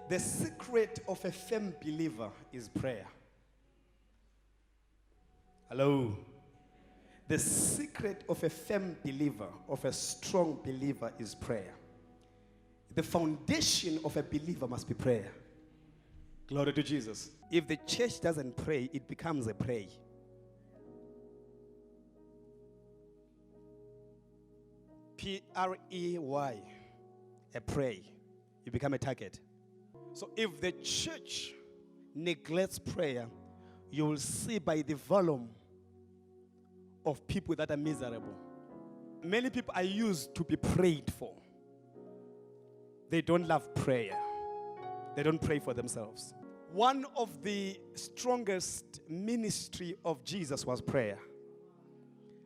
The secret of a firm believer is prayer. Hello. The secret of a firm believer, of a strong believer, is prayer. The foundation of a believer must be prayer. Glory to Jesus. If the church doesn't pray, it becomes a prey. P-R-E-Y. A prey. You become a target. So if the church neglects prayer, you will see by the volume of people that are miserable. Many people are used to be prayed for. They don't love prayer. They don't pray for themselves. One of the strongest ministry of Jesus was prayer.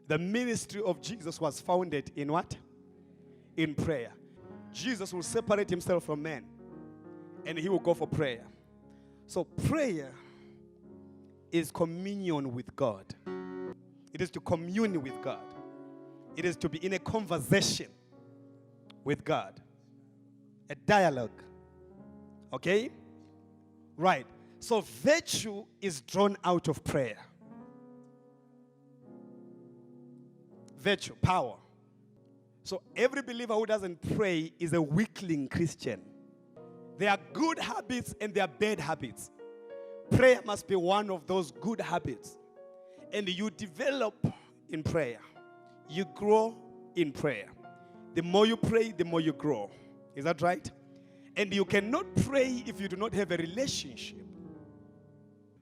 The ministry of Jesus was founded in what? In prayer. Jesus will separate himself from men and he will go for prayer. So prayer is communion with God. It is to commune with God. It is to be in a conversation with God. A dialogue. Okay? Right. So virtue is drawn out of prayer. Virtue, power. So every believer who doesn't pray is a weakling Christian. There are good habits and there are bad habits. Prayer must be one of those good habits. And you develop in prayer. You grow in prayer. The more you pray, the more you grow. Is that right? And you cannot pray if you do not have a relationship.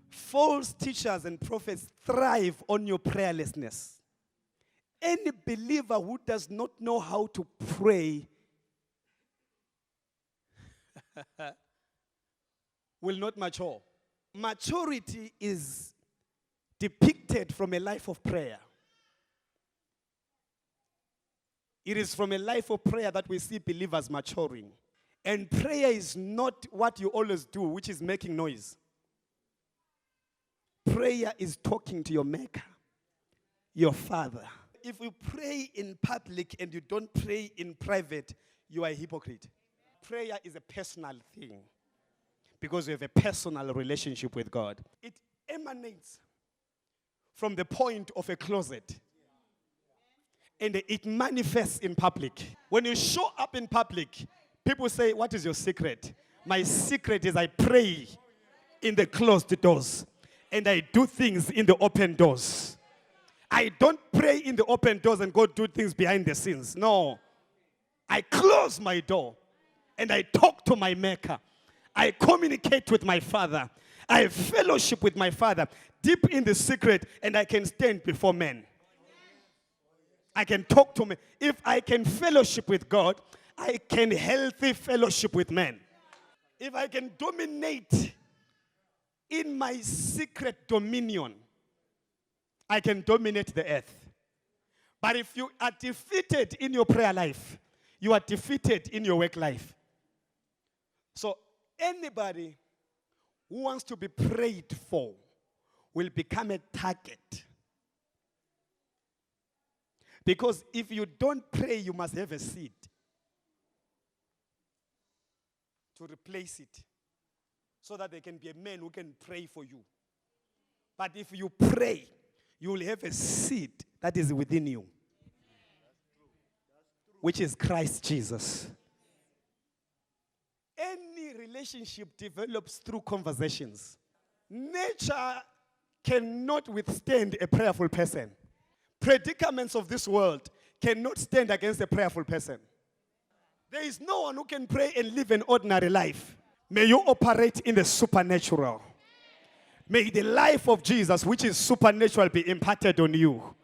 False teachers and prophets thrive on your prayerlessness. Any believer who does not know how to pray will not mature. Maturity is depicted from a life of prayer. It is from a life of prayer that we see believers maturing. And prayer is not what you always do, which is making noise. Prayer is talking to your Maker, your Father. If you pray in public and you don't pray in private, you are a hypocrite. Prayer is a personal thing because you have a personal relationship with God. It emanates from the point of a closet and it manifests in public. When you show up in public, people say, what is your secret? My secret is I pray in the closed doors and I do things in the open doors. I don't pray in the open doors and go do things behind the scenes. No. I close my door and I talk to my Maker. I communicate with my Father. I fellowship with my Father deep in the secret and I can stand before men. I can talk to men. If I can fellowship with God, I can healthy fellowship with men. If I can dominate in my secret dominion, I can dominate the earth. But if you are defeated in your prayer life, you are defeated in your work life. So anybody who wants to be prayed for will become a target. Because if you don't pray, you must have a seed to replace it so that there can be a man who can pray for you. But if you pray, you will have a seed that is within you, which is Christ Jesus. Any relationship develops through conversations. Nature cannot withstand a prayerful person. Predicaments of this world cannot stand against a prayerful person. There is no one who can pray and live an ordinary life. May you operate in the supernatural. May the life of Jesus, which is supernatural, be imparted on you.